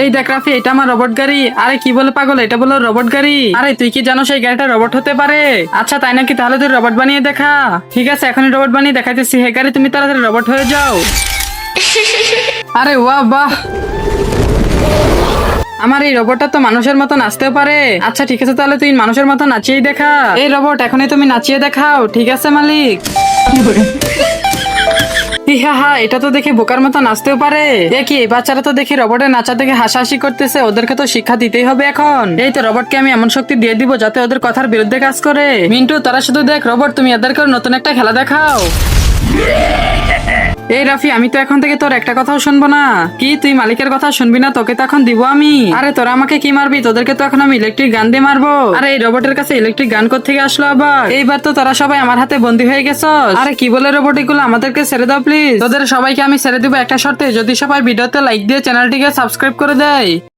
এই দেখ রাফি, এটা আমার রোবট গাড়ি। আরে কি বলে পাগল, এটা বলো রোবট গাড়ি। আরে তুই কি জানো সেই গাড়িটা রোবট হতে পারে? আচ্ছা তাই নাকি, তাহলে তুই রোবট বানিয়ে দেখা। ঠিক আছে, এখনই রোবট বানিয়ে দেখাইতেছি। হে গাড়ি, তুমি তাড়াতাড়ি রোবট হয়ে যাও। আরে ওয়াহ বাহ, আমার এই রোবটটা তো মানুষের মতো নাচতেও পারে। আচ্ছা ঠিক আছে, তাহলে তুই মানুষের মতো নাচিয়েই দেখা। এই রোবট, এখনই তুমি নাচিয়ে দেখাও। ঠিক আছে মালিক। হা, এটা তো দেখে বোকার মতো নাচতেও পারে। এ কি, বাচ্চারা তো দেখি রোবটের নাচা দেখে হাসাহাসি করতেছে। ওদেরকে তো শিক্ষা দিতেই হবে এখন। এই তো রোবটকে আমি এমন শক্তি দিয়ে দিব যাতে ওদের কথার বিরুদ্ধে কাজ করে। মিন্টু, তারা শুধু দেখ। রোবট, তুমি এদেরকে নতুন একটা খেলা দেখাও। এই রাফি, আমি তো এখন থেকে তোর একটা কথাও শুনবো না। কি, তুই মালিকের কথা শুনবি না? তোকে তো এখন দিব আমি। আরে তোরা আমাকে কি মারবি? তোদেরকে তো এখন আমি ইলেকট্রিক গান দিয়ে মারবো। আরে এই রোবটের কাছে ইলেকট্রিক গান কোত্থেকে আসলো আবার? এইবার তো তারা সবাই আমার হাতে বন্দী হয়ে গেছো। আরে কি বলে রোবট এগুলো, আমাদেরকে ছেড়ে দাও প্লিজ। তোদের সবাইকে আমি ছেড়ে দিব একটা শর্তে, যদি সবাই ভিডিওতে লাইক দিয়ে চ্যানেলটিকে সাবস্ক্রাইব করে দেয়।